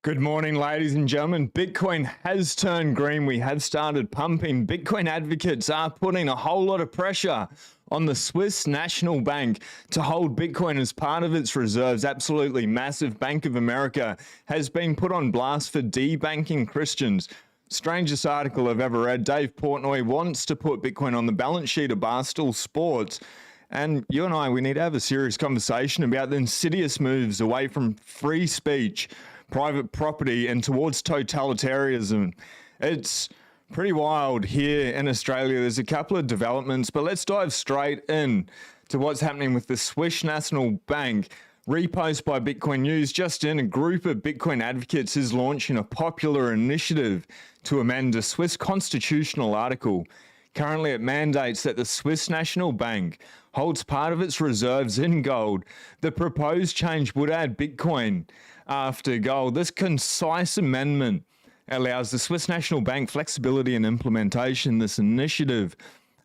Good morning, ladies and gentlemen. Bitcoin has turned green. We have started pumping. Bitcoin advocates are putting a whole lot of pressure on the Swiss National Bank to hold Bitcoin as part of its reserves. Absolutely massive. Bank of America has been put on blast for debanking Christians. Strangest article I've ever read. Dave Portnoy wants to put Bitcoin on the balance sheet of Barstool Sports. And you and I, we need to have a serious conversation about the insidious moves away from free speech, private property, and towards totalitarianism. It's pretty wild here in Australia. There's a couple of developments, but let's dive straight in to what's happening with the Swiss National Bank. Repost by Bitcoin News. Just in, a group of Bitcoin advocates is launching a popular initiative to amend a Swiss constitutional article. Currently, it mandates that the Swiss National Bank holds part of its reserves in gold. The proposed change would add Bitcoin after gold. This concise amendment allows the Swiss National Bank flexibility in implementation. This initiative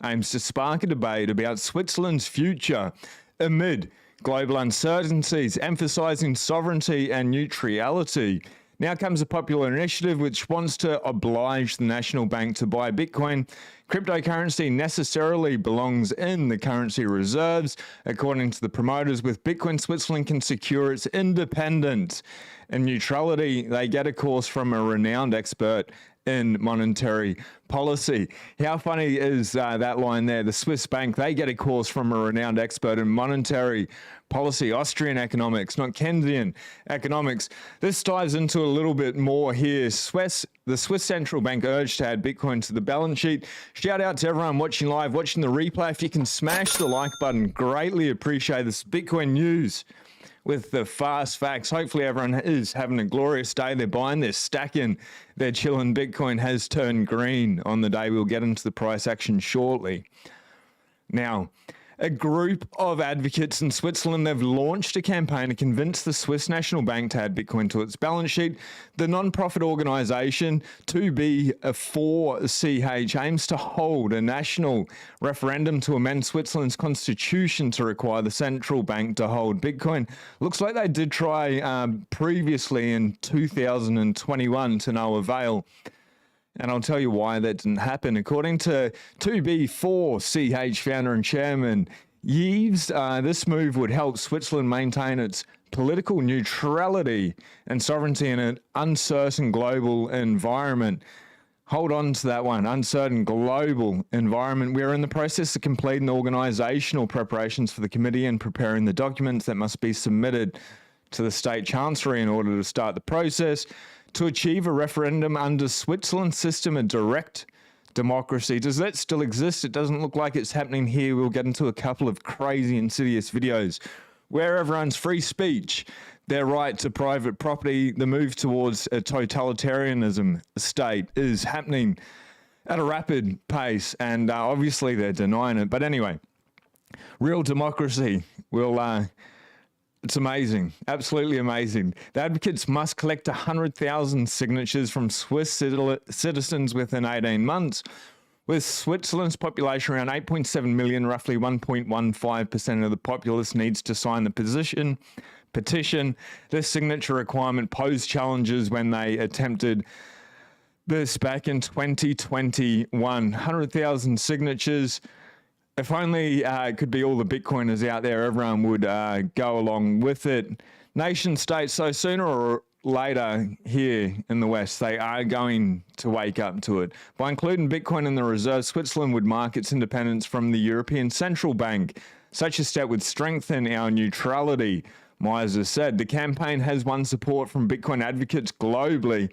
aims to spark a debate about Switzerland's future amid global uncertainties, emphasizing sovereignty and neutrality. Now comes a popular initiative which wants to oblige the National Bank to buy Bitcoin. Cryptocurrency necessarily belongs in the currency reserves. According to the promoters, with Bitcoin, Switzerland can secure its independence and neutrality. They get a course from a renowned expert in monetary policy. How funny is that line there? The Swiss bank, they get a course from a renowned expert in monetary policy, Austrian economics, not Keynesian economics. This dives into a little bit more here. The Swiss Central Bank urged to add Bitcoin to the balance sheet. Shout out to everyone watching live, watching the replay. If you can smash the like button, greatly appreciate this. Bitcoin News with the fast facts. Hopefully everyone is having a glorious day. They're buying, they're stacking, they're chilling. Bitcoin has turned green on the day. We'll get into the price action shortly. Now, a group of advocates in Switzerland, they've launched a campaign to convince the Swiss National Bank to add Bitcoin to its balance sheet. The non-profit organization 2B4CH aims to hold a national referendum to amend Switzerland's constitution to require the central bank to hold Bitcoin. Looks like they did try previously in 2021 to no avail. And I'll tell you why that didn't happen. According to 2B4CH founder and chairman Yves, this move would help Switzerland maintain its political neutrality and sovereignty in an uncertain global environment. Hold on to that one, uncertain global environment. We're in the process of completing the organisational preparations for the committee and preparing the documents that must be submitted to the state chancellery in order to start the process to achieve a referendum under Switzerland's system of direct democracy. Does that still exist? It doesn't look like it's happening here. We'll get into a couple of crazy, insidious videos where everyone's free speech, their right to private property, the move towards a totalitarianism state is happening at a rapid pace, and obviously they're denying it. But anyway, real democracy will it's amazing, absolutely amazing. The advocates must collect 100,000 signatures from Swiss citizens within 18 months. With Switzerland's population around 8.7 million, roughly 1.15% of the populace needs to sign the petition. This signature requirement posed challenges when they attempted this back in 2021. 100,000 signatures. If only it could be all the Bitcoiners out there, everyone would go along with it. Nation states, so sooner or later here in the West, they are going to wake up to it. By including Bitcoin in the reserve, Switzerland would mark its independence from the European Central Bank. Such a step would strengthen our neutrality. Miser said the campaign has won support from Bitcoin advocates globally.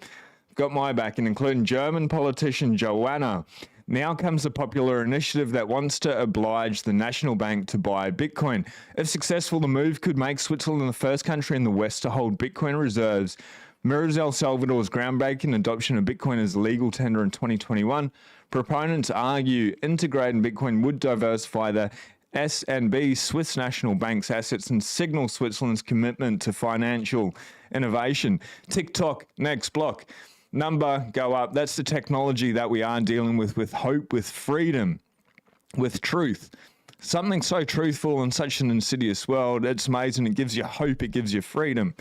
Got my backing, including German politician Joanna. Now comes a popular initiative that wants to oblige the National Bank to buy Bitcoin. If successful, the move could make Switzerland the first country in the West to hold Bitcoin reserves. Mirrors El Salvador's groundbreaking adoption of Bitcoin as legal tender in 2021. Proponents argue integrating Bitcoin would diversify the SNB, Swiss National Bank's assets, and signal Switzerland's commitment to financial innovation. TikTok, next block. Number go up. That's the technology that we are dealing with hope, with freedom, with truth. Something so truthful in such an insidious world. It's amazing. It gives you hope. It gives you freedom.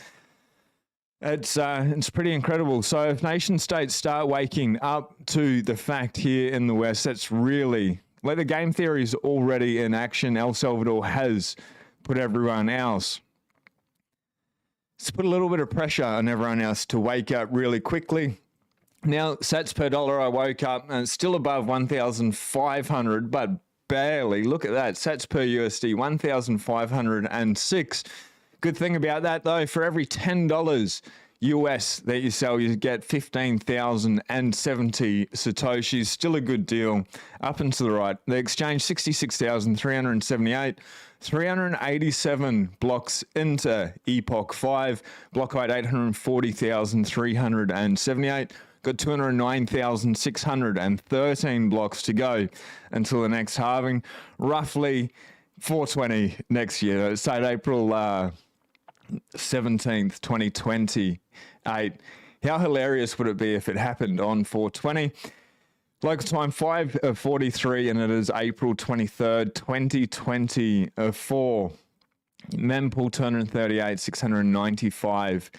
It's pretty incredible. So if nation states start waking up to the fact here in the West, that's really like the game theory is already in action. El Salvador has put everyone else. It's put a little bit of pressure on everyone else to wake up really quickly. Now, sats per dollar, I woke up and it's still above 1,500, but barely. Look at that. Sats per USD, 1,506. Good thing about that, though, for every $10 US that you sell, you get 15,070 Satoshis. Still a good deal. Up and to the right. The exchange, 66,378. 387 blocks into Epoch 5. Block height, 840,378. Got 209,613 blocks to go until the next halving. Roughly 420 next year. It's April 17th, 2028. How hilarious would it be if it happened on 420? Local time 5:43, and it is April 23rd, 2024. Mempool 238,695.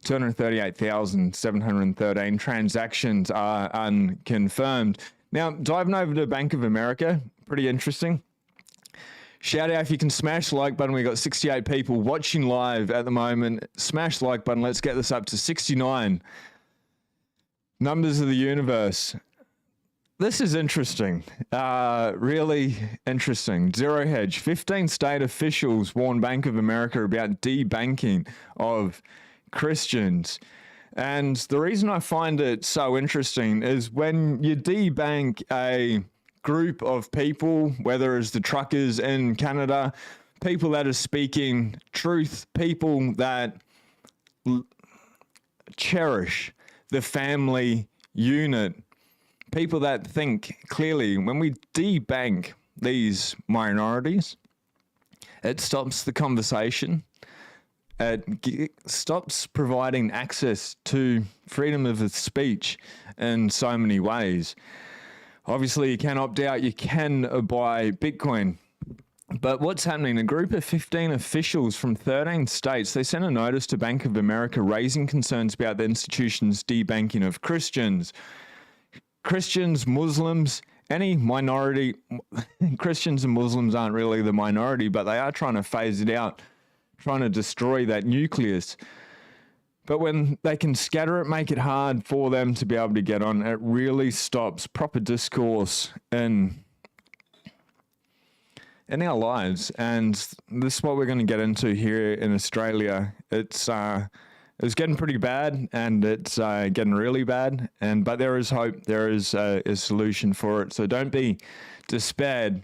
238,713 transactions are unconfirmed. Now, diving over to Bank of America, pretty interesting. Shout out if you can smash the like button. We got 68 people watching live at the moment. Smash the like button. Let's get this up to 69. Numbers of the universe. This is interesting. Really interesting. Zero Hedge. 15 state officials warn Bank of America about debanking of Christians. And the reason I find it so interesting is when you debank a group of people, whether it's the truckers in Canada, people that are speaking truth, people that cherish the family unit, people that think clearly, when we debank these minorities, it stops the conversation. It stops providing access to freedom of speech in so many ways. Obviously, you can opt out, you can buy Bitcoin. But what's happening? A group of 15 officials from 13 states, they sent a notice to Bank of America raising concerns about the institution's debanking of Christians. Christians, Muslims, any minority, Christians and Muslims aren't really the minority, but they are trying to phase it out, trying to destroy that nucleus. But when they can scatter it, make it hard for them to be able to get on, it really stops proper discourse in our lives. And this is what we're going to get into here in Australia. It's getting pretty bad, and it's getting really bad. But there is hope. There is a solution for it. So don't be despaired.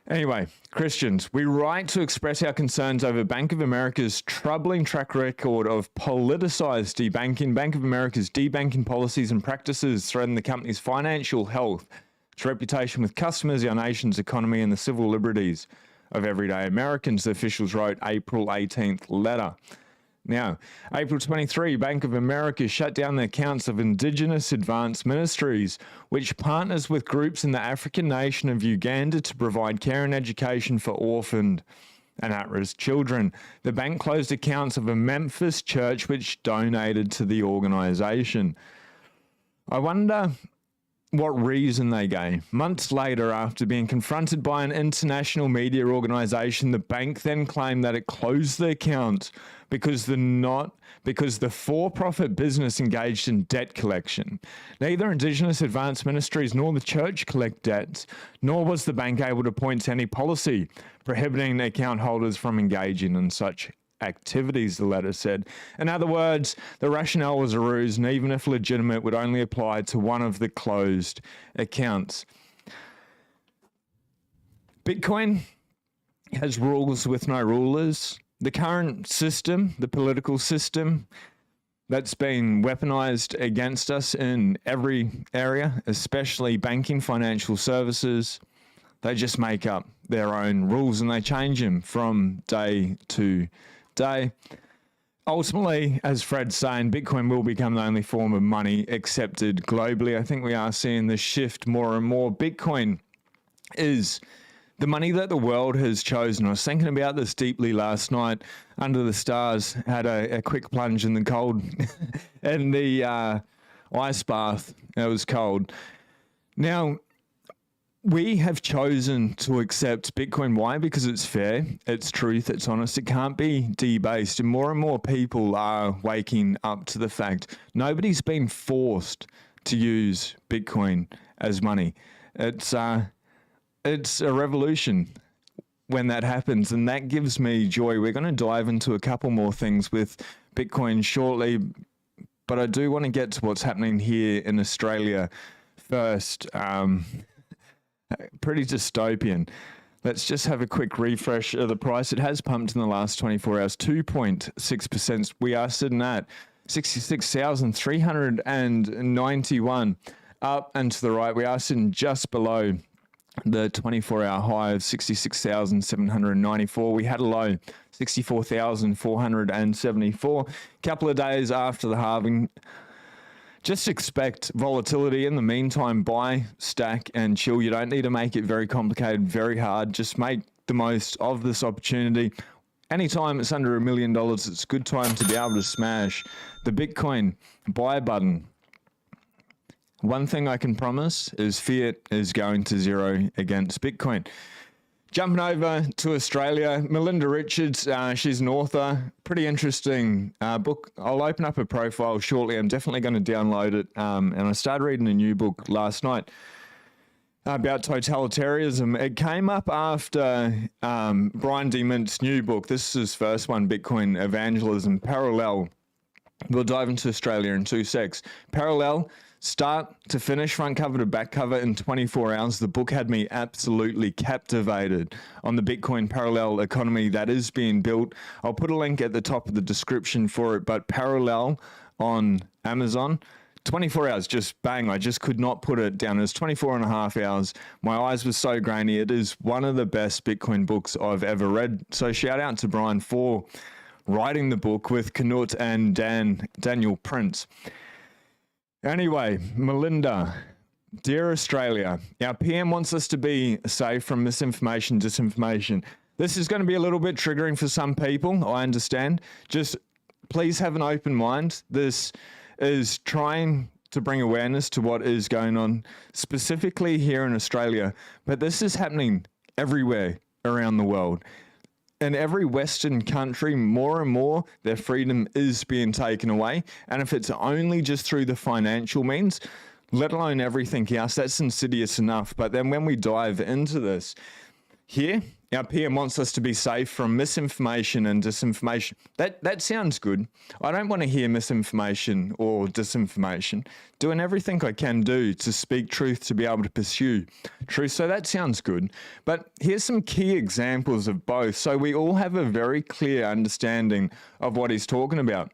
Anyway, Christians, we write to express our concerns over Bank of America's troubling track record of politicized debanking. Bank of America's debanking policies and practices threaten the company's financial health, its reputation with customers, our nation's economy, and the civil liberties of everyday Americans, the officials wrote April 18th letter. Now, April 23, Bank of America shut down the accounts of Indigenous Advanced Ministries, which partners with groups in the African nation of Uganda to provide care and education for orphaned and at-risk children. The bank closed accounts of a Memphis church which donated to the organization. I wonder what reason they gave. Months later, after being confronted by an international media organization, the bank then claimed that it closed the account because the for-profit business engaged in debt collection. Neither Indigenous Advanced Ministries nor the church collect debts, nor was the bank able to point to any policy prohibiting account holders from engaging in such activities, the letter said. In other words, the rationale was a ruse, and even if legitimate, would only apply to one of the closed accounts. Bitcoin has rules with no rulers. The current system, the political system, that's been weaponized against us in every area, especially banking, financial services. They just make up their own rules and they change them from day to day. Ultimately, as Fred's saying, Bitcoin will become the only form of money accepted globally. I think we are seeing this shift more and more. Bitcoin is the money that the world has chosen. I was thinking about this deeply last night under the stars, had a quick plunge in the cold, in the ice bath. It was cold. Now, we have chosen to accept Bitcoin. Why? Because it's fair, it's truth, it's honest. It can't be debased. And more people are waking up to the fact nobody's been forced to use Bitcoin as money. It's a revolution when that happens, and that gives me joy. We're going to dive into a couple more things with Bitcoin shortly, but I do want to get to what's happening here in Australia first. Pretty dystopian. Let's just have a quick refresh of the price. It has pumped in the last 24 hours, 2.6%. We are sitting at 66,391. Up and to the right, we are sitting just below the 24-hour high of 66,794. We had a low, 64,474. Couple of days after the halving. Just expect volatility. In the meantime, buy, stack, and chill. You don't need to make it very complicated, very hard. Just make the most of this opportunity. Anytime it's under $1 million, it's a good time to be able to smash the Bitcoin buy button. One thing I can promise is fiat is going to zero against Bitcoin. Jumping over to Australia, Melinda Richards, she's an author. Pretty interesting book. I'll open up her profile shortly. I'm definitely going to download it. And I started reading a new book last night about totalitarianism. It came up after Brian D. Mint's new book. This is his first one, Bitcoin Evangelism Parallel. We'll dive into Australia in 2 secs. Parallel. Start to finish, front cover to back cover in 24 hours. The book had me absolutely captivated on the Bitcoin parallel economy that is being built. I'll put a link at the top of the description for it, but Parallel on Amazon, 24 hours, just bang. I just could not put it down. It was 24 and a half hours. My eyes were so grainy. It is one of the best Bitcoin books I've ever read. So shout out to Brian for writing the book with Knut and Daniel Prince. Anyway, Melinda, dear Australia, our PM wants us to be safe from misinformation, disinformation. This is going to be a little bit triggering for some people, I understand. Just please have an open mind. This is trying to bring awareness to what is going on, specifically here in Australia. But this is happening everywhere around the world. In every Western country, more and more, their freedom is being taken away. And if it's only just through the financial means, let alone everything else, that's insidious enough. But then when we dive into this, here, our PM wants us to be safe from misinformation and disinformation. That sounds good. I don't want to hear misinformation or disinformation. Doing everything I can do to speak truth, to be able to pursue truth. So that sounds good. But here's some key examples of both. So we all have a very clear understanding of what he's talking about.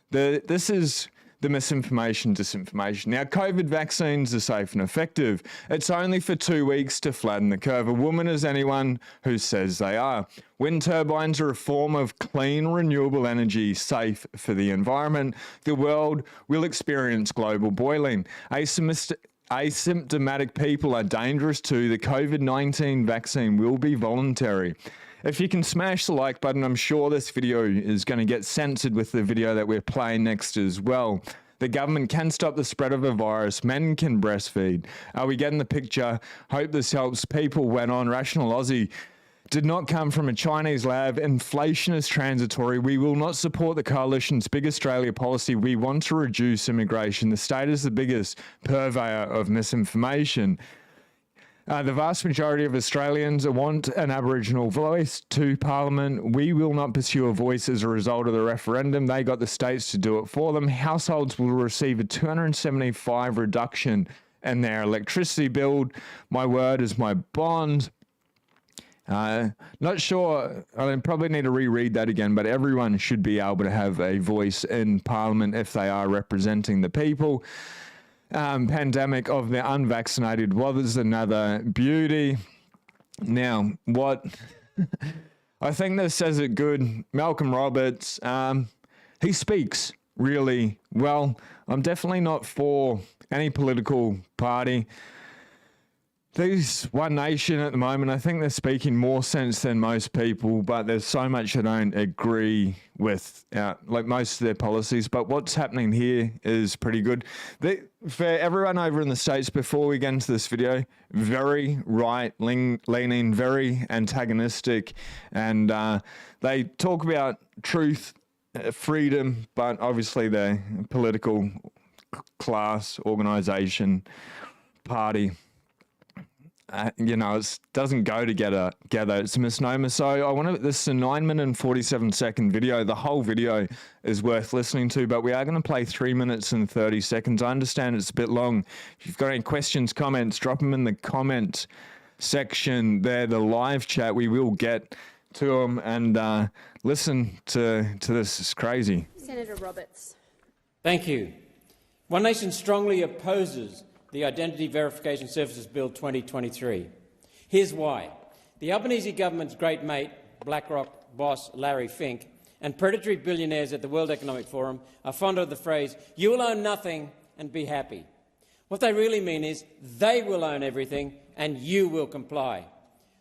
This is the misinformation, disinformation. Now, COVID vaccines are safe and effective. It's only for 2 weeks to flatten the curve. A woman is anyone who says they are. Wind turbines are a form of clean, renewable energy, safe for the environment. The world will experience global boiling. Asymptomatic people are dangerous too. The COVID-19 vaccine will be voluntary. If you can smash the like button, I'm sure this video is going to get censored with the video that we're playing next as well. The government can stop the spread of a virus. Men can breastfeed. Are we getting the picture? Hope this helps. People went on. Rational Aussie did not come from a Chinese lab. Inflation is transitory. We will not support the coalition's Big Australia policy. We want to reduce immigration. The state is the biggest purveyor of misinformation. The vast majority of Australians want an Aboriginal voice to Parliament. We will not pursue a voice as a result of the referendum. They got the states to do it for them. Households will receive a $275 reduction in their electricity bill. My word is my bond. Not sure, I probably need to reread that again, but everyone should be able to have a voice in Parliament if they are representing the people. Pandemic of the unvaccinated was another beauty. Now, what I think this says it good. Malcolm Roberts, he speaks really well. I'm definitely not for any political party. These One Nation at the moment, I think they're speaking more sense than most people, but there's so much I don't agree with, like most of their policies. But what's happening here is pretty good. For everyone over in the States, before we get into this video, very right-leaning, very antagonistic, and they talk about truth, freedom, but obviously the political class, organization, party, it doesn't go together. It's a misnomer. So I want to. This is a 9 minute and 47-second video. The whole video is worth listening to, but we are going to play 3 minutes and 30 seconds. I understand it's a bit long. If you've got any questions, comments, drop them in the comment section there. The live chat, we will get to them, and listen to this. It's crazy. Senator Roberts. Thank you. One Nation strongly opposes the Identity Verification Services Bill 2023. Here's why. The Albanese government's great mate, BlackRock boss Larry Fink, and predatory billionaires at the World Economic Forum are fond of the phrase, "You will own nothing and be happy." What they really mean is they will own everything and you will comply.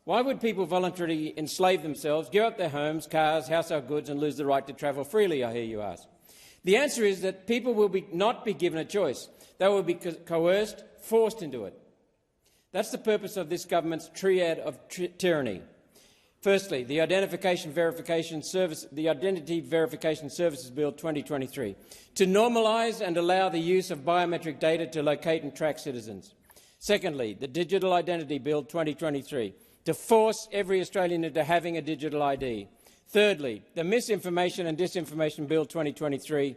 Why would people voluntarily enslave themselves, give up their homes, cars, household goods and lose the right to travel freely, I hear you ask? The answer is that people will not be given a choice. They will be coerced, forced into it. That's the purpose of this government's triad of tyranny. Firstly, the Identity Verification Services Bill 2023, to normalise and allow the use of biometric data to locate and track citizens. Secondly, the Digital Identity Bill 2023, to force every Australian into having a digital ID. Thirdly, the Misinformation and Disinformation Bill 2023,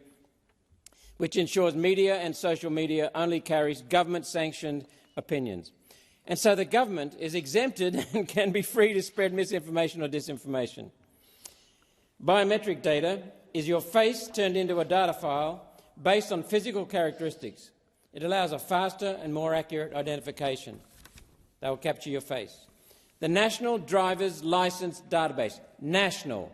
which ensures media and social media only carries government-sanctioned opinions. And so the government is exempted and can be free to spread misinformation or disinformation. Biometric data is your face turned into a data file based on physical characteristics. It allows a faster and more accurate identification. They will capture your face. The National Driver's Licence Database, National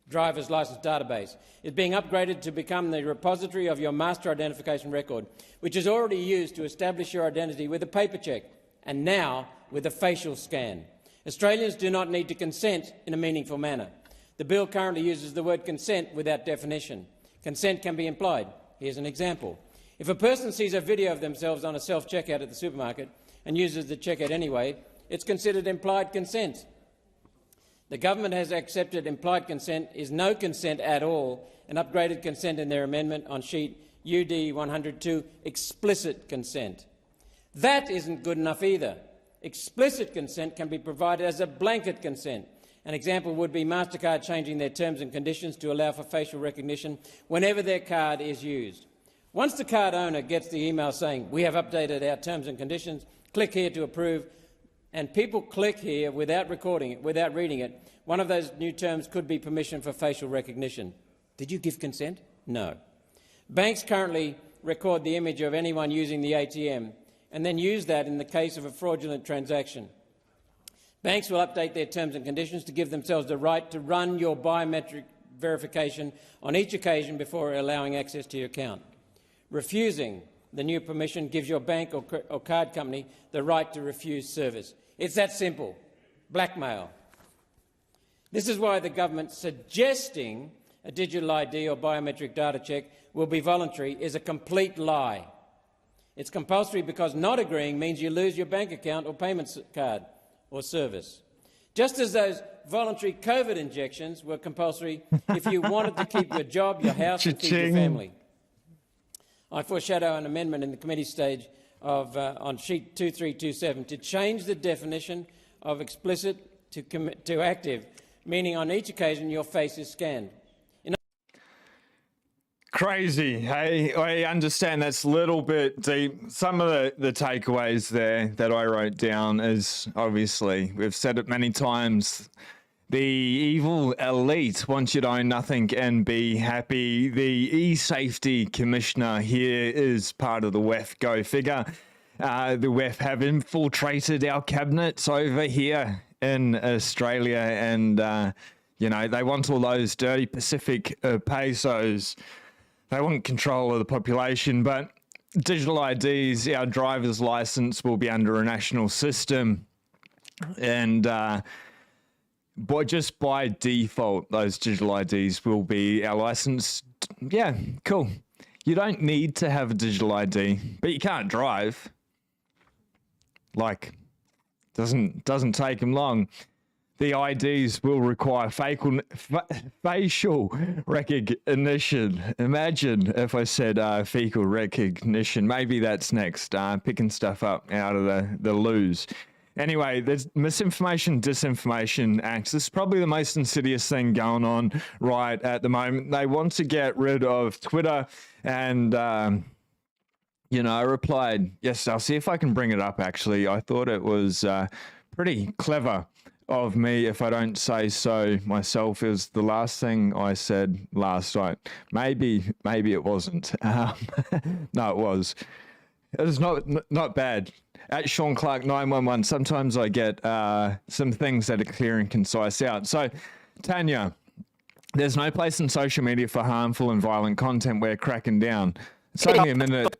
Driver's Licence Database, is being upgraded to become the repository of your master identification record, which is already used to establish your identity with a paper check and now with a facial scan. Australians do not need to consent in a meaningful manner. The bill currently uses the word consent without definition. Consent can be implied. Here's an example. If a person sees a video of themselves on a self-checkout at the supermarket and uses the checkout anyway, it's considered implied consent. The government has accepted implied consent is no consent at all and upgraded consent in their amendment on sheet UD 102, explicit consent. That isn't good enough either. Explicit consent can be provided as a blanket consent. An example would be MasterCard changing their terms and conditions to allow for facial recognition whenever their card is used. Once the card owner gets the email saying, "We have updated our terms and conditions, click here to approve," and people click here without recording it, without reading it, one of those new terms could be permission for facial recognition. Did you give consent? No. Banks currently record the image of anyone using the ATM and then use that in the case of a fraudulent transaction. Banks will update their terms and conditions to give themselves the right to run your biometric verification on each occasion before allowing access to your account. Refusing the new permission gives your bank or card company the right to refuse service. It's that simple. Blackmail. This is why the government suggesting a digital ID or biometric data check will be voluntary is a complete lie. It's compulsory because not agreeing means you lose your bank account or payment card or service. Just as those voluntary COVID injections were compulsory if you wanted to keep your job, your house and feed your family. I foreshadow an amendment in the committee stage on sheet 2327 to change the definition of explicit to active, meaning on each occasion your face is scanned. Crazy, hey? I understand that's a little bit deep. Some of the takeaways there that I wrote down is, obviously, we've said it many times, the evil elite want you to own nothing and be happy. The e-safety commissioner here is part of the WEF. Go figure. The WEF have infiltrated our cabinets over here in Australia, and they want all those dirty Pacific pesos. They want control of the population, but digital IDs, our driver's license will be under a national system. And but just by default, those digital IDs will be our license. Yeah, cool. You don't need to have a digital ID, but you can't drive. Like, doesn't take them long. The IDs will require facial recognition. Imagine if I said fecal recognition. Maybe that's next. Picking stuff up out of the loos. Anyway, there's misinformation, disinformation acts. This is probably the most insidious thing going on right at the moment. They want to get rid of Twitter, and I replied, yes, I'll see if I can bring it up. Actually, I thought it was pretty clever of me, if I don't say so myself. It was the last thing I said last night. Maybe it wasn't. No, it was. It was not bad. At Sean Clark 911, sometimes I get some things that are clear and concise out. So, Tanya, there's no place in social media for harmful and violent content. We're cracking down. It's only a minute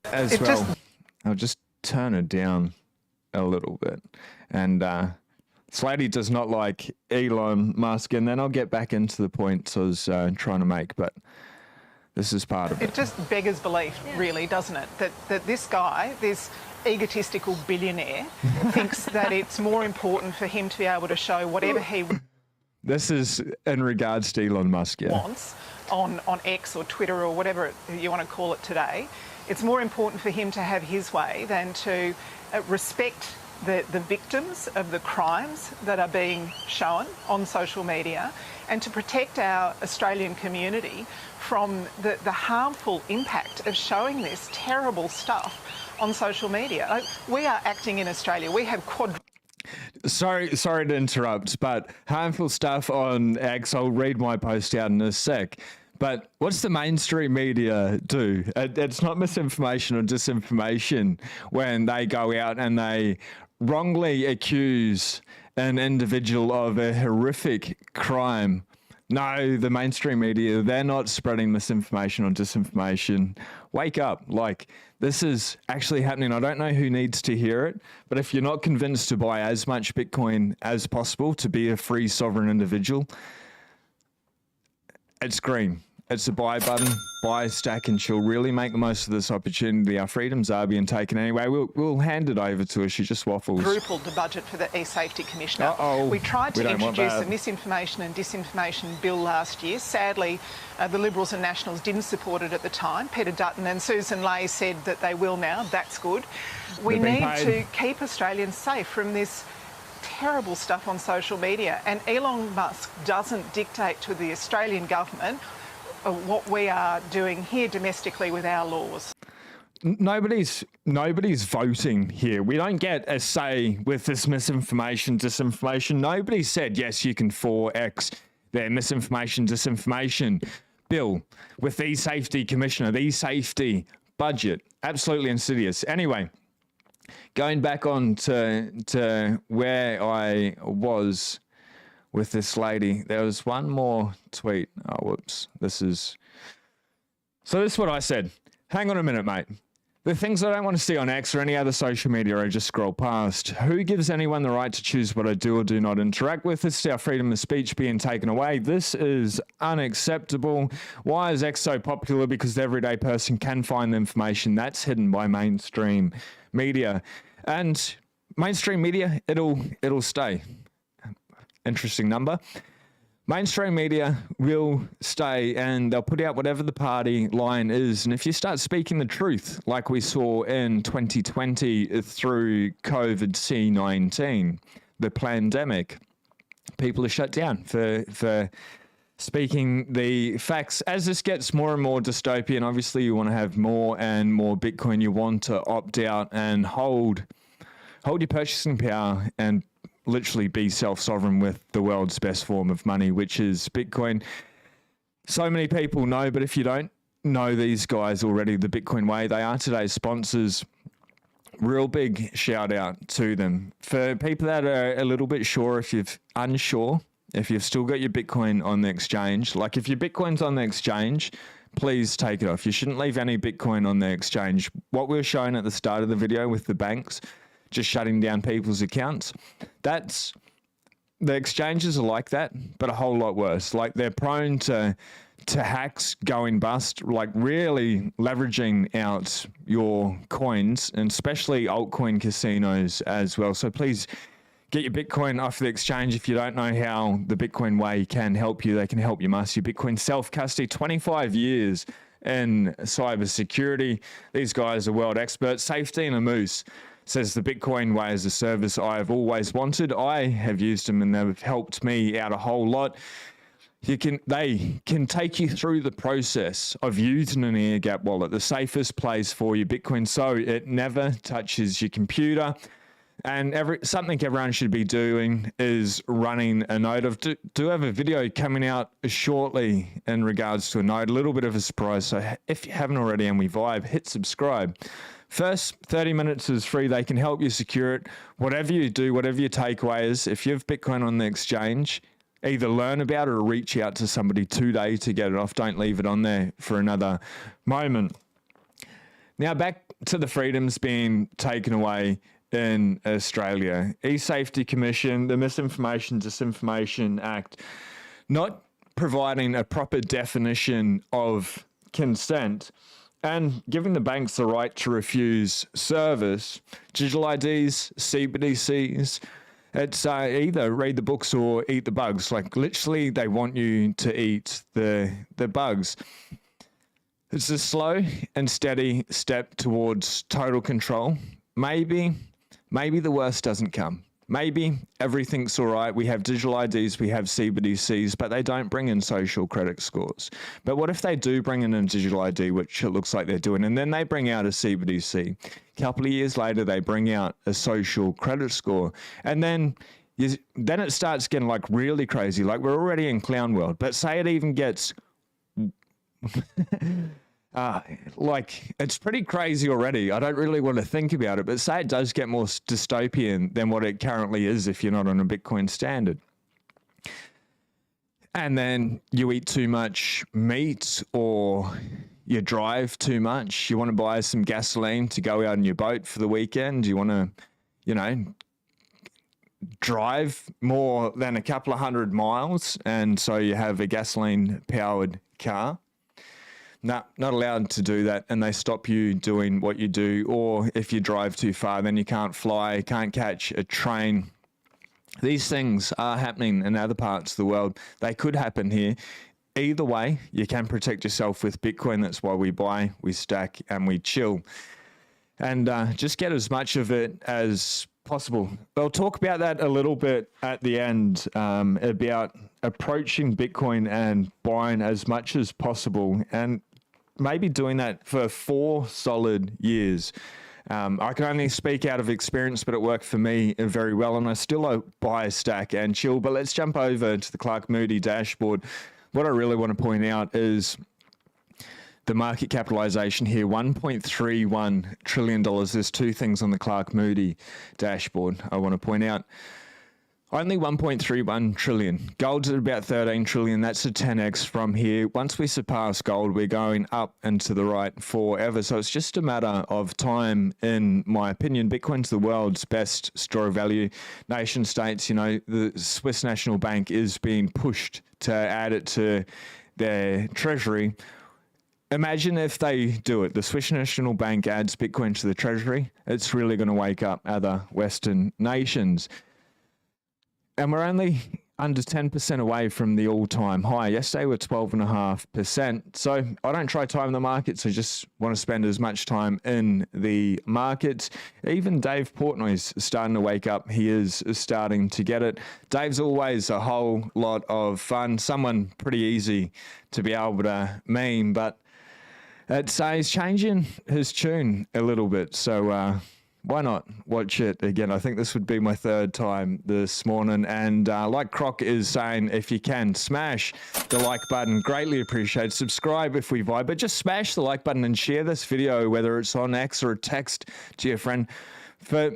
as well. I'll just turn it down a little bit. And Slatey does not like Elon Musk. And then I'll get back into the points I was trying to make. But this is part of it. It just beggars belief, really, doesn't it? That this guy, this egotistical billionaire, thinks that it's more important for him to be able to show whatever he This is in regards to Elon Musk, yeah. wants on X or Twitter or whatever you want to call it today. It's more important for him to have his way than to respect the victims of the crimes that are being shown on social media, and to protect our Australian community from the harmful impact of showing this terrible stuff on social media. Like, we are acting in Australia. We have Sorry to interrupt, but harmful stuff on X. I'll read my post out in a sec. But what's the mainstream media do? It's not misinformation or disinformation when they go out and they wrongly accuse an individual of a horrific crime. No, the mainstream media, they're not spreading misinformation or disinformation. Wake up. Like, this is actually happening. I don't know who needs to hear it, but if you're not convinced to buy as much Bitcoin as possible to be a free sovereign individual, it's green. It's a buy button, buy, stack, and she'll really make the most of this opportunity. Our freedoms are being taken anyway. We'll hand it over to her. She just waffles. Quadrupled the budget for the e-safety commissioner. We tried to introduce a misinformation and disinformation bill last year. Sadly, the Liberals and Nationals didn't support it at the time. Peter Dutton and Susan Ley said that they will now. That's good. We need to keep Australians safe from this terrible stuff on social media. And Elon Musk doesn't dictate to the Australian government what we are doing here domestically with our laws. Nobody's voting here. We don't get a say with this misinformation, disinformation. Nobody said, yes, you can 4X their misinformation, disinformation bill with the safety commissioner, the safety budget. Absolutely insidious. Anyway, going back on to where I was with this lady, there was one more tweet. Oh, whoops. This is what I said. Hang on a minute, mate. The things I don't want to see on X or any other social media, I just scroll past. Who gives anyone the right to choose what I do or do not interact with? This is our freedom of speech being taken away. This is unacceptable. Why is X so popular? Because the everyday person can find the information that's hidden by mainstream media. And mainstream media, it'll stay. Interesting number. Mainstream media will stay and they'll put out whatever the party line is. And if you start speaking the truth, like we saw in 2020 through COVID-19, the pandemic, people are shut down for speaking the facts. As this gets more and more dystopian, obviously you want to have more and more Bitcoin. You want to opt out and hold your purchasing power and literally be self-sovereign with the world's best form of money, which is Bitcoin. So many people know, but if you don't know these guys already, the Bitcoin Way, they are today's sponsors. Real big shout out to them. For people that are a little bit sure, if you're unsure if you've still got your Bitcoin on the exchange, like if your Bitcoin's on the exchange, please take it off. You shouldn't leave any Bitcoin on the exchange. What we were showing at the start of the video with the banks just shutting down people's accounts, that's, the exchanges are like that, but a whole lot worse. Like they're prone to hacks going bust, like really leveraging out your coins, and especially altcoin casinos as well. So please get your Bitcoin off the exchange. If you don't know how the Bitcoin way can help you, they can help you master your Bitcoin self-custody. 25 years in cybersecurity. These guys are world experts. Safety and a Moose says the Bitcoin way is a service I have always wanted. I have used them and they've helped me out a whole lot. They can take you through the process of using an air gap wallet, the safest place for your Bitcoin, so it never touches your computer. And something everyone should be doing is running a node. Do have a video coming out shortly in regards to a node, a little bit of a surprise. So if you haven't already and we vibe, hit subscribe. First 30 minutes is free. They can help you secure it. Whatever you do, whatever your takeaway is, if you have Bitcoin on the exchange, either learn about it or reach out to somebody today to get it off. Don't leave it on there for another moment. Now back to the freedoms being taken away in Australia. E-Safety Commission, the Misinformation Disinformation Act, not providing a proper definition of consent and giving the banks the right to refuse service. Digital IDs, CBDCs, it's either read the books or eat the bugs. Like literally they want you to eat the bugs. It's a slow and steady step towards total control. Maybe the worst doesn't come. Maybe everything's all right. We have digital IDs, we have CBDCs, but they don't bring in social credit scores. But what if they do bring in a digital ID, which it looks like they're doing, and then they bring out a CBDC? A couple of years later, they bring out a social credit score. And then it starts getting like really crazy. Like we're already in clown world, but say it even gets... like it's pretty crazy already. I don't really want to think about it, but say it does get more dystopian than what it currently is if you're not on a Bitcoin standard. And then you eat too much meat or you drive too much. You want to buy some gasoline to go out on your boat for the weekend. You want to, drive more than a couple of 100 miles. And so you have a gasoline powered car. No, not allowed to do that, and they stop you doing what you do. Or if you drive too far, then you can't fly, can't catch a train. These things are happening in other parts of the world. They could happen here. Either way, you can protect yourself with Bitcoin. That's why we buy, we stack, and we chill. And just get as much of it as possible. I'll talk about that a little bit at the end, about approaching Bitcoin and buying as much as possible, and maybe doing that for 4 solid years. I can only speak out of experience, but it worked for me very well, and I still buy, stack, and chill. But let's jump over to the Clark Moody dashboard. What I really want to point out is the market capitalization here, $1.31 trillion. There's 2 things on the Clark Moody dashboard I want to point out. Only 1.31 trillion. Gold's at about 13 trillion. That's a 10x from here. Once we surpass gold, we're going up and to the right forever. So it's just a matter of time, in my opinion. Bitcoin's the world's best store of value. Nation states, the Swiss National Bank is being pushed to add it to their treasury. Imagine if they do it. The Swiss National Bank adds Bitcoin to the treasury. It's really going to wake up other Western nations. And we're only under 10% away from the all-time high. Yesterday we're 12.5%. So I don't try time the markets. I just want to spend as much time in the markets. Even Dave Portnoy's starting to wake up. He is starting to get it. Dave's always a whole lot of fun. Someone pretty easy to be able to meme, but he's changing his tune a little bit. So why not watch it again? I think this would be my 3rd time this morning. And like Croc is saying, if you can, smash the like button. Greatly appreciated. Subscribe if we vibe, but just smash the like button and share this video, whether it's on X or a text to your friend. For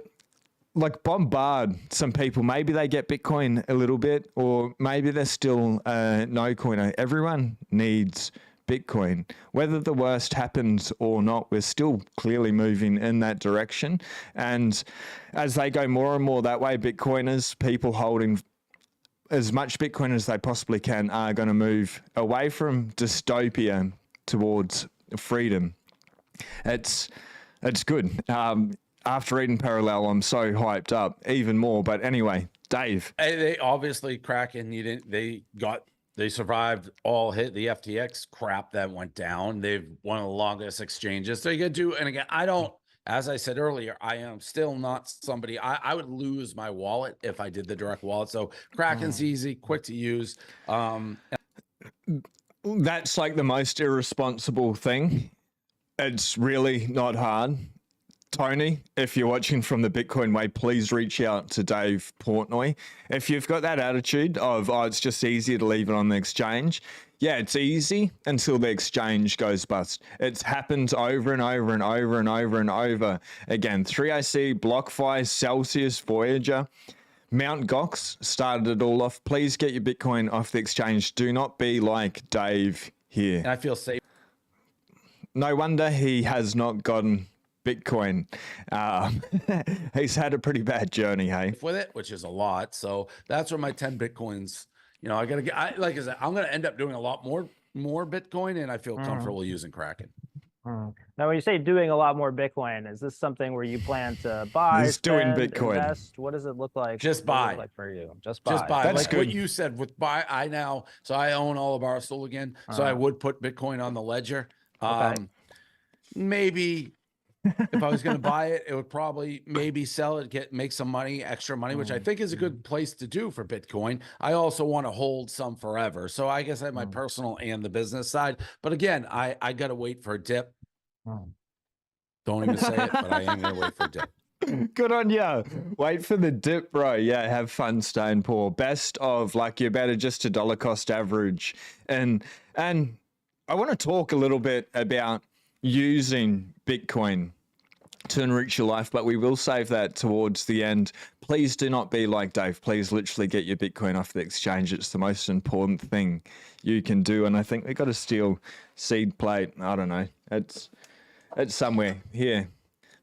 like bombard some people. Maybe they get Bitcoin a little bit, or maybe they're still no coiner. Everyone needs Bitcoin. Whether the worst happens or not, we're still clearly moving in that direction. And as they go more and more that way, Bitcoiners, people holding as much Bitcoin as they possibly can, are going to move away from dystopia towards freedom. It's good. After reading Parallel, I'm so hyped up even more. But anyway, Dave. They obviously Kraken. They survived all hit the FTX crap that went down. They've one of the longest exchanges. So you could do, and again, I don't, as I said earlier, I am still not somebody, I would lose my wallet if I did the direct wallet. So Kraken's easy, quick to use. That's like the most irresponsible thing. It's really not hard. Tony, if you're watching from the Bitcoin way, please reach out to Dave Portnoy. If you've got that attitude of, oh, it's just easier to leave it on the exchange. Yeah, it's easy until the exchange goes bust. It's happened over and over and over and over and over again. 3AC, BlockFi, Celsius, Voyager, Mt. Gox started it all off. Please get your Bitcoin off the exchange. Do not be like Dave here. And I feel safe. No wonder he has not gotten Bitcoin. He's had a pretty bad journey, hey? With it, which is a lot. So that's where my 10 Bitcoins, I got to get, like I said, I'm going to end up doing a lot more Bitcoin, and I feel comfortable using Kraken. Now, when you say doing a lot more Bitcoin, is this something where you plan to buy, He's doing Bitcoin. invest? What does it look like? Just buy. Like for you? Just buy. That's like good. what you said with buy. I own all of Barstool again. So I would put Bitcoin on the ledger. Okay. Maybe if I was going to buy it, it would probably maybe sell it, make some money, extra money, which I think is a good place to do for Bitcoin. I also want to hold some forever. So I guess I have my personal and the business side. But again, I got to wait for a dip. Don't even say it, but I am going to wait for a dip. Good on ya. Wait for the dip, bro. Yeah, have fun staying poor. Best of, like, you're better just to dollar cost average. And I want to talk a little bit about using Bitcoin to enrich your life, but we will save that towards the end. Please do not be like Dave. Please literally get your Bitcoin off the exchange. It's the most important thing you can do. And I think we got to steal seed plate. I don't know. It's somewhere here.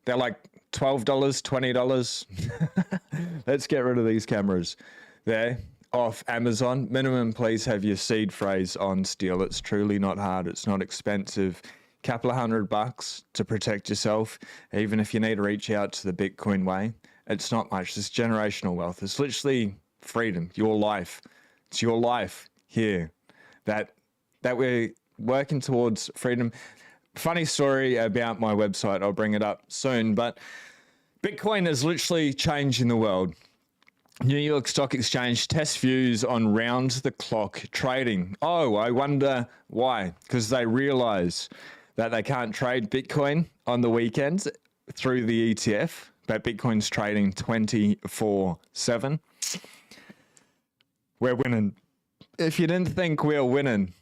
They're like $12, $20. Let's get rid of these cameras. There, off Amazon. Minimum, please have your seed phrase on steel. It's truly not hard. It's not expensive. Couple of $100 to protect yourself, even if you need to reach out to the Bitcoin way. It's not much. It's generational wealth. It's literally freedom, your life. It's your life here that we're working towards freedom. Funny story about my website. I'll bring it up soon, but Bitcoin is literally changing the world. New York Stock Exchange test views on round-the-clock trading. Oh, I wonder why. Because they realize that they can't trade Bitcoin on the weekends through the ETF, but Bitcoin's trading 24/7. We're winning. If you didn't think we were winning,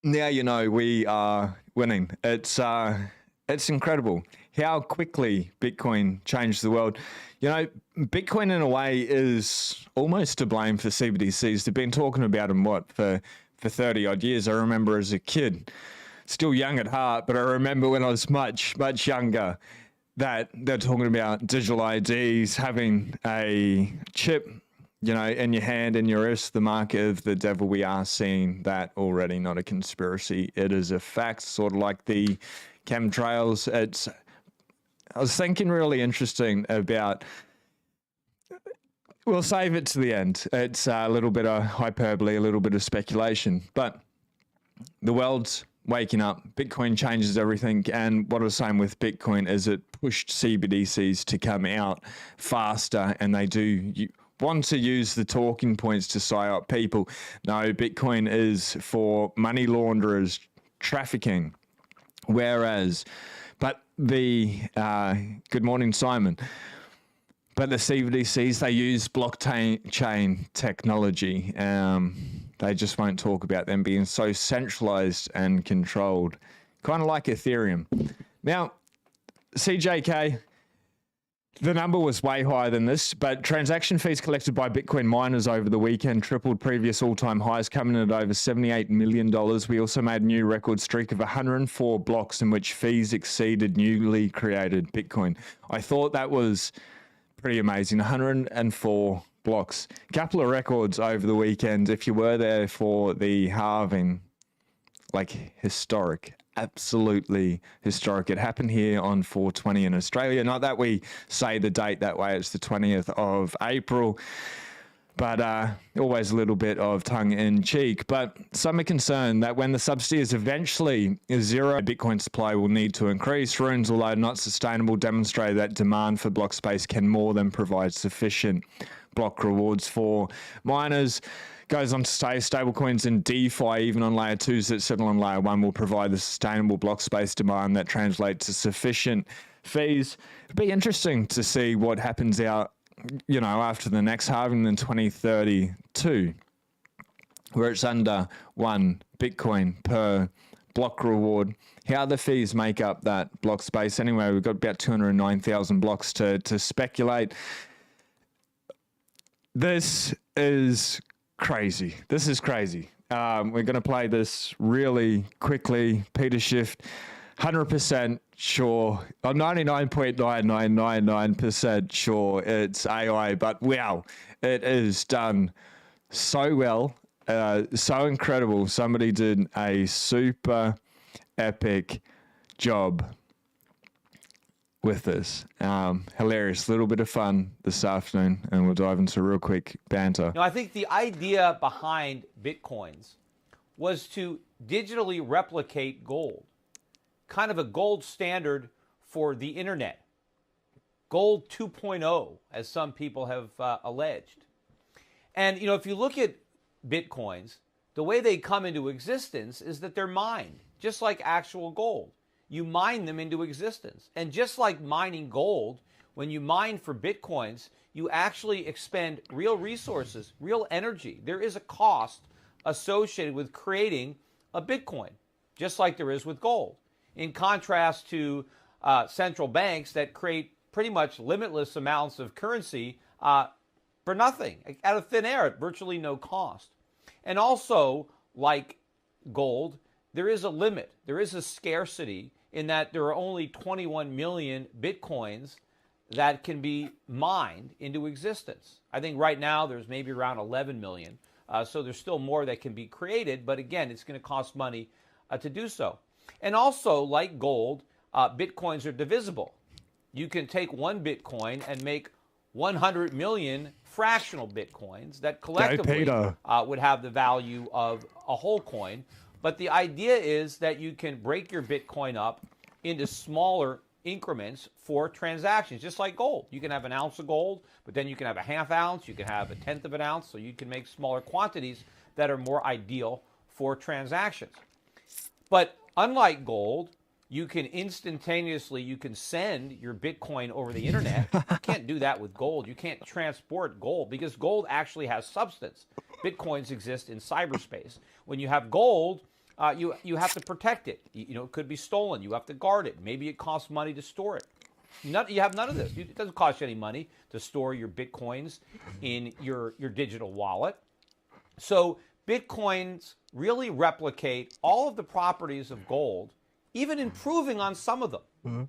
now you know we are winning. It's incredible how quickly Bitcoin changed the world. Bitcoin in a way is almost to blame for CBDCs. They've been talking about them, for 30 odd years. I remember as a kid, still young at heart, but I remember when I was much, much younger, that they're talking about digital IDs, having a chip, in your hand, in your wrist, the mark of the devil. We are seeing that already, not a conspiracy. It is a fact, sort of like the chemtrails. I was thinking really interesting about, we'll save it to the end. It's a little bit of hyperbole, a little bit of speculation, but the world's waking up. Bitcoin changes everything. And what I was saying with Bitcoin is it pushed CBDCs to come out faster, and they do want to use the talking points to psyop people. No, Bitcoin is for money launderers, trafficking. But good morning, Simon. But the CBDCs, they use blockchain technology. They just won't talk about them being so centralized and controlled, kind of like Ethereum. Now, CJK, The number was way higher than this, but transaction fees collected by Bitcoin miners over the weekend tripled previous all-time highs, coming in at over $78 million. We also made a new record streak of 104 blocks in which fees exceeded newly created Bitcoin. I thought that was pretty amazing. 104 blocks. A couple of records over the weekend. If you were there for the halving, like historic. Absolutely historic. It happened here on 420 in Australia. Not that we say the date that way, it's the 20th of April, but always a little bit of tongue in cheek. But some are concerned that when the subsidy is eventually zero, Bitcoin supply will need to increase. Runes, although not sustainable, demonstrate that demand for block space can more than provide sufficient block rewards for miners. Goes on to say stablecoins and DeFi, even on layer 2s that settle on layer 1, will provide the sustainable block space demand that translates to sufficient fees. It'd be interesting to see what happens out, after the next halving in 2032, where it's under 1 Bitcoin per block reward. How the fees make up that block space. Anyway, we've got about 209,000 blocks to speculate. This is crazy. This is crazy. We're going to play this really quickly. Peter Schiff, 100% sure, 99.9999% sure it's AI, but wow, it is done so well, so incredible. Somebody did a super epic job with this. Hilarious. Little bit of fun this afternoon, and we'll dive into real quick banter. I think the idea behind Bitcoins was to digitally replicate gold, kind of a gold standard for the internet. Gold 2.0, as some people have alleged. And, if you look at Bitcoins, the way they come into existence is that they're mined, just like actual gold. You mine them into existence. And just like mining gold, when you mine for Bitcoins, you actually expend real resources, real energy. There is a cost associated with creating a Bitcoin, just like there is with gold. In contrast to central banks that create pretty much limitless amounts of currency for nothing, out of thin air, at virtually no cost. And also, like gold, there is a limit. There is a scarcity in that there are only 21 million Bitcoins that can be mined into existence. I think right now there's maybe around 11 million. So there's still more that can be created. But again, it's going to cost money to do so. And also, like gold, Bitcoins are divisible. You can take one Bitcoin and make 100 million fractional Bitcoins that collectively would have the value of a whole coin. But the idea is that you can break your Bitcoin up into smaller increments for transactions, just like gold. You can have an ounce of gold, but then you can have a half ounce, you can have a tenth of an ounce, so you can make smaller quantities that are more ideal for transactions. But unlike gold, you can send your Bitcoin over the internet. You can't do that with gold. You can't transport gold because gold actually has substance. Bitcoins exist in cyberspace. When you have gold, you have to protect it. It could be stolen. You have to guard it. Maybe it costs money to store it. You have none of this. It doesn't cost you any money to store your Bitcoins in your digital wallet. So Bitcoins really replicate all of the properties of gold, even improving on some of them. Mm-hmm.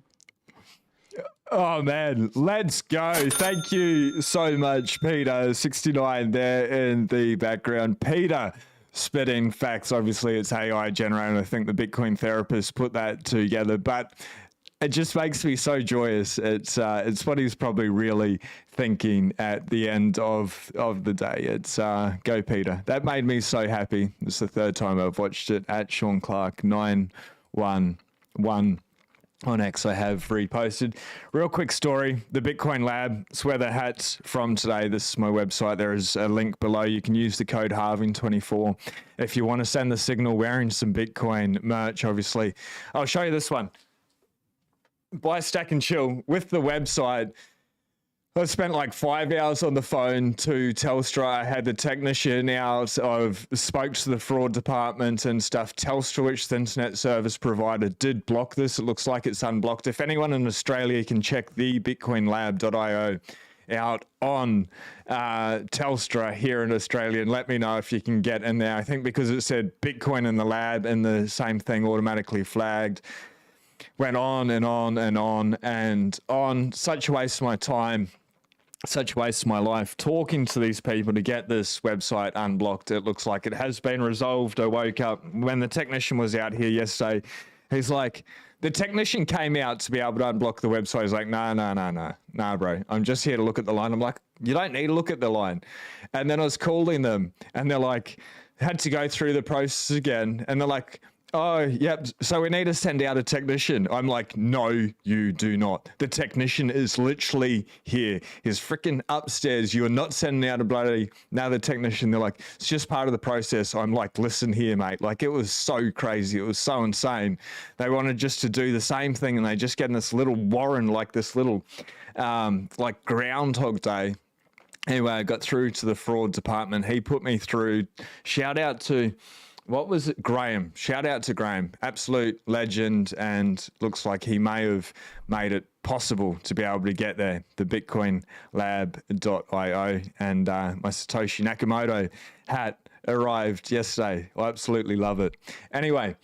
Oh man, let's go. Thank you so much, Peter. 69 there in the background. Peter spitting facts. Obviously it's AI generated. I think the Bitcoin therapist put that together, but it just makes me so joyous. It's what he's probably really thinking at the end of the day. It's go Peter. That made me so happy. It's the third time I've watched it at Sean Clark 911 on X. I have reposted. Real quick story. The Bitcoin Lab. It's where the hat's from today. This is my website. There is a link below. You can use the code Halving24 if you want to send the signal wearing some Bitcoin merch, obviously. I'll show you this one. Buy, stack, and chill with the website. I spent like 5 hours on the phone to Telstra. I had the technician out. I've spoke to the fraud department and stuff. Telstra, which the internet service provider, did block this. It looks like it's unblocked. If anyone in Australia can check the bitcoinlab.io out on Telstra here in Australia, and let me know if you can get in there. I think because it said Bitcoin in the lab and the same thing automatically flagged. Went on and on and on and on. Such a waste of my time. Such a waste of my life talking to these people to get this website unblocked. It looks like it has been resolved. I woke up when the technician was out here yesterday. He's like, the technician came out to be able to unblock the website. He's like, nah, bro. I'm just here to look at the line. I'm like, you don't need to look at the line. And then I was calling them and they're like, had to go through the process again. And they're like, oh, yep. So we need to send out a technician. I'm like, no, you do not. The technician is literally here. He's freaking upstairs. You are not sending out a bloody another technician. They're like, it's just part of the process. I'm like, listen here, mate. Like, it was so crazy. It was so insane. They wanted just to do the same thing, and they just get in this little warren, like this little, like Groundhog Day. Anyway, I got through to the fraud department. He put me through. Shout out to, what was it? Graham. Shout out to Graham. Absolute legend, and looks like he may have made it possible to be able to get there. The bitcoinlab.io, and my Satoshi Nakamoto hat arrived yesterday. I absolutely love it. Anyway,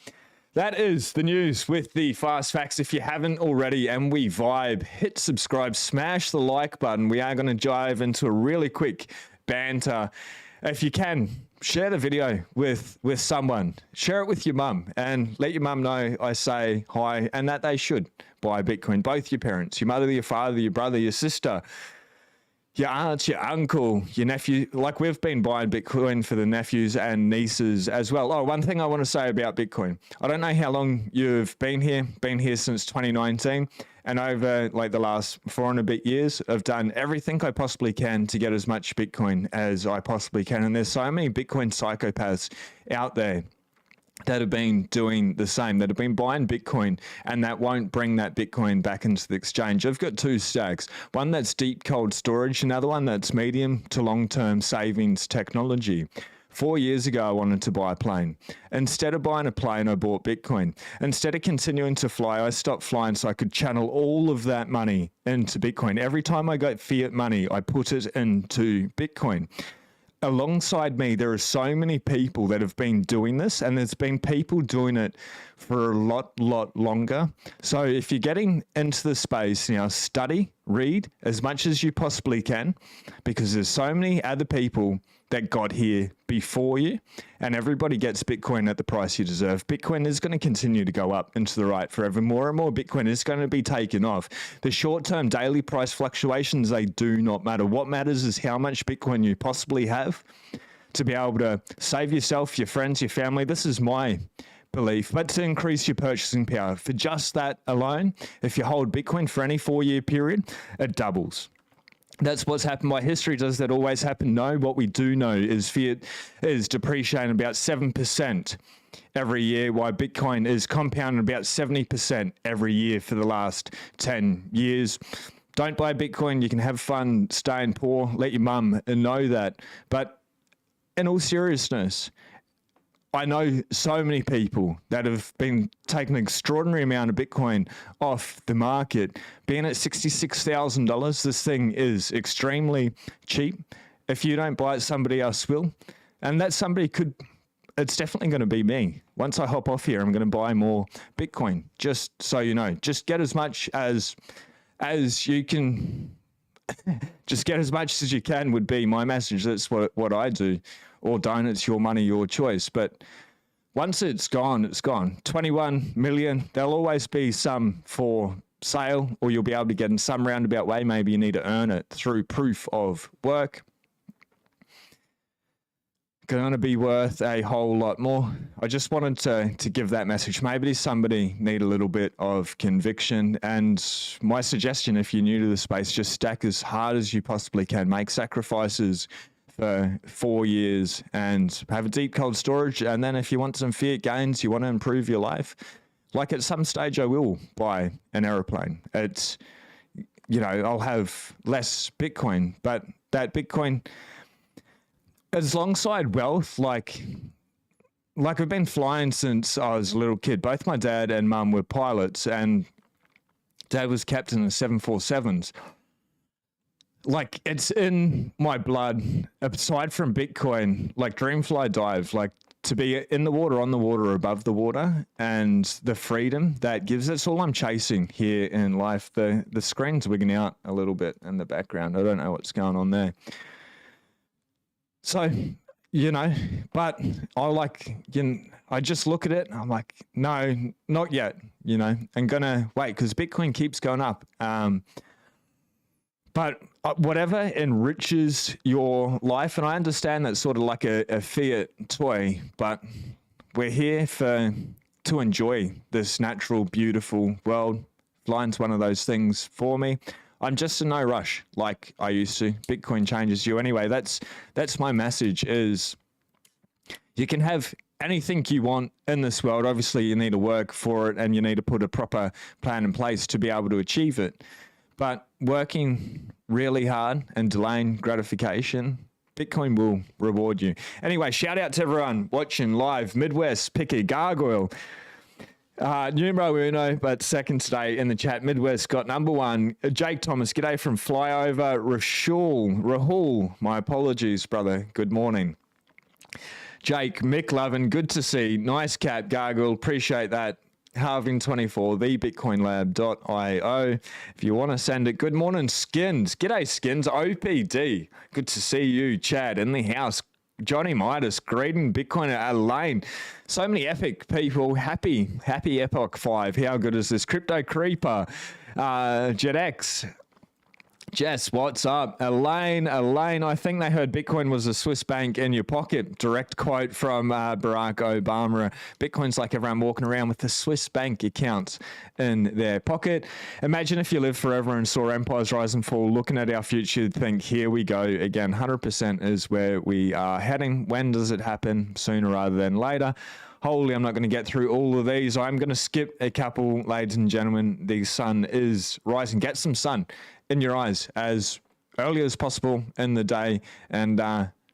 that is the news with the fast facts. If you haven't already, and we vibe, hit subscribe, smash the like button. We are going to dive into a really quick banter. If you can, share the video with someone. Share it with your mum and let your mum know I say hi and that they should buy Bitcoin. Both your parents, your mother, your father, your brother, your sister, your aunt, your uncle, your nephew. Like, we've been buying Bitcoin for the nephews and nieces as well. Oh, one thing I want to say about Bitcoin. I don't know how long you've been here since 2019. And over like the last 4 and a bit years, I've done everything I possibly can to get as much Bitcoin as I possibly can. And there's so many Bitcoin psychopaths out there that have been doing the same, that have been buying Bitcoin and that won't bring that Bitcoin back into the exchange. I've got 2 stacks, one that's deep cold storage, another one that's medium to long-term savings technology. 4 years ago, I wanted to buy a plane. Instead of buying a plane, I bought Bitcoin. Instead of continuing to fly, I stopped flying so I could channel all of that money into Bitcoin. Every time I got fiat money, I put it into Bitcoin. Alongside me, there are so many people that have been doing this, and there's been people doing it for a lot longer. So if you're getting into the space now, study, read as much as you possibly can, because there's so many other people that got here before you, and everybody gets Bitcoin at the price you deserve. Bitcoin is going to continue to go up into the right forever. More and more Bitcoin is going to be taken off. The short-term daily price fluctuations, they do not matter. What matters is how much Bitcoin you possibly have to be able to save yourself, your friends, your family. This is my belief, but to increase your purchasing power. For just that alone, if you hold Bitcoin for any 4-year period, it doubles. That's what's happened by history. Does that always happen? No. What we do know is fiat is depreciating about 7% every year, while Bitcoin is compounding about 70% every year for the last 10 years. Don't buy Bitcoin. You can have fun staying poor. Let your mum know that. But in all seriousness, I know so many people that have been taking an extraordinary amount of Bitcoin off the market. Being at $66,000, this thing is extremely cheap. If you don't buy it, somebody else will. And that somebody could, it's definitely going to be me. Once I hop off here, I'm going to buy more Bitcoin, just so you know. Just get as much as you can. Just get as much as you can would be my message. That's what I do. Or don't, it's your money, your choice. But once it's gone, it's gone. 21 million, there'll always be some for sale, or you'll be able to get in some roundabout way. Maybe you need to earn it through proof of work. Going to be worth a whole lot more. I just wanted to give that message. Maybe somebody need a little bit of conviction. And my suggestion, if you're new to the space, just stack as hard as you possibly can. Make sacrifices for 4 years and have a deep cold storage. And then if you want some fiat gains, you want to improve your life, like at some stage I will buy an aeroplane. I'll have less Bitcoin, but that Bitcoin, as alongside wealth, like I've been flying since I was a little kid. Both my dad and mum were pilots, and dad was captain of 747s. Like, it's in my blood, aside from Bitcoin, like dream fly dive, like to be in the water, on the water, above the water, and the freedom that gives. That's all I'm chasing here in life. The screen's wigging out a little bit in the background. I don't know what's going on there. So, but I just look at it and I'm like, no, not yet, I'm going to wait because Bitcoin keeps going up. But whatever enriches your life, and I understand that's sort of like a fiat toy, but we're here to enjoy this natural, beautiful world. Flying's one of those things for me. I'm just in no rush like I used to. Bitcoin changes you anyway. That's my message is you can have anything you want in this world. Obviously, you need to work for it and you need to put a proper plan in place to be able to achieve it. But working really hard and delaying gratification, Bitcoin will reward you. Anyway, shout out to everyone watching live. Midwest, Picky, Gargoyle, numero uno, but second today in the chat. Midwest got number one. Jake Thomas, g'day from Flyover. Rahul, my apologies, brother. Good morning. Jake, Mick Lovin, good to see. Nice cap, Gargoyle. Appreciate that. Halving24, thebitcoinlab.io. If you want to send it. Good morning, Skins. G'day, Skins. OPD. Good to see you, Chad, in the house. Johnny Midas, greeting Bitcoiner Elaine. So many epic people. Happy Epoch 5. How good is this? Crypto Creeper. JetX. Jess, what's up? Elaine, I think they heard Bitcoin was a Swiss bank in your pocket. Direct quote from Barack Obama. Bitcoin's like everyone walking around with a Swiss bank account in their pocket. Imagine if you lived forever and saw empires rise and fall, looking at our future, you'd think, here we go again. 100% is where we are heading. When does it happen? Sooner rather than later. Holy, I'm not going to get through all of these. I'm going to skip a couple, ladies and gentlemen. The sun is rising. Get some sun in your eyes as early as possible in the day, and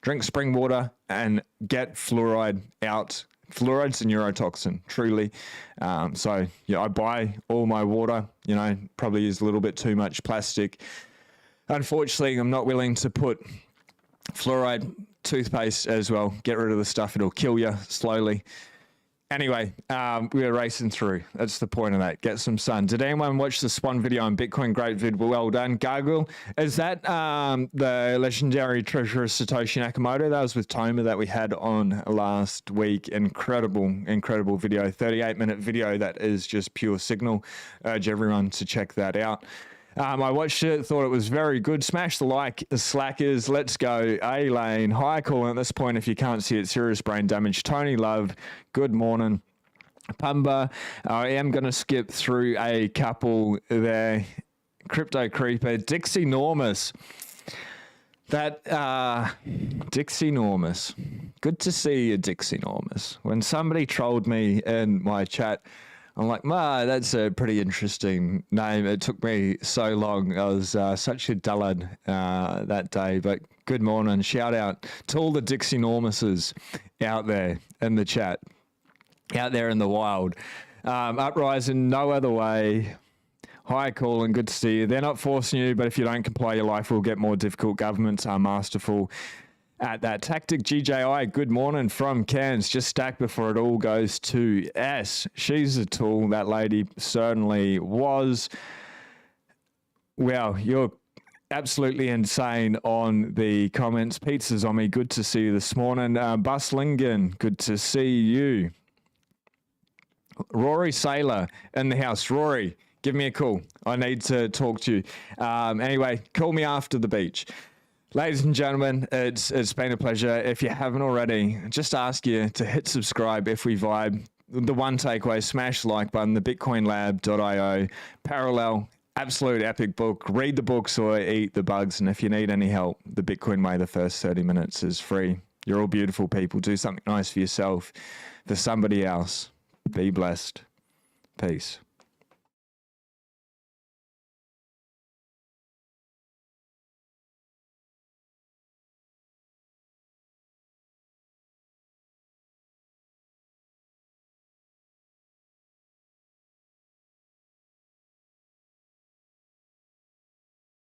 drink spring water and get fluoride out. Fluoride's a neurotoxin, truly. So yeah, I buy all my water, probably use a little bit too much plastic. Unfortunately, I'm not willing to put fluoride toothpaste as well. Get rid of the stuff. It'll kill you slowly. Anyway, we're racing through. That's the point of that. Get some sun. Did anyone watch the Swan video on Bitcoin? Great vid. Well done. Gargoyle. Is that the legendary treasurer Satoshi Nakamoto? That was with Toma that we had on last week. Incredible video. 38-minute video that is just pure signal. Urge everyone to check that out. I watched it, thought it was very good. Smash the like, slackers. Let's go. A-Lane. Hi, call at this point. If you can't see it, serious brain damage. Tony Love, good morning. Pumba, I am going to skip through a couple there. Crypto Creeper. Dixie Normus. That, Dixie Normus. Good to see you, Dixie Normus. When somebody trolled me in my chat, I'm like, that's a pretty interesting name. It took me so long. I was such a dullard that day. But good morning. Shout out to all the Dixie Normuses out there in the chat, out there in the wild. Uprising, no other way. Hi, Colin. Good to see you. They're not forcing you, but if you don't comply, your life will get more difficult. Governments are masterful at that tactic. GJI, good morning from Cairns. Just stack before it all goes to S. She's a tool. That lady certainly was. Wow, you're absolutely insane on the comments. Pizza Zombie, good to see you this morning. Buslingen, good to see you. Rory Saylor in the house. Rory, give me a call. I need to talk to you. Anyway, call me after the beach. Ladies and gentlemen, it's been a pleasure. If you haven't already, just ask you to hit subscribe if we vibe. The one takeaway, smash the like button, thebitcoinlab.io. Parallel, absolute epic book. Read the books or eat the bugs. And if you need any help, the Bitcoin Way, the first 30 minutes is free. You're all beautiful people. Do something nice for yourself, for somebody else. Be blessed. Peace.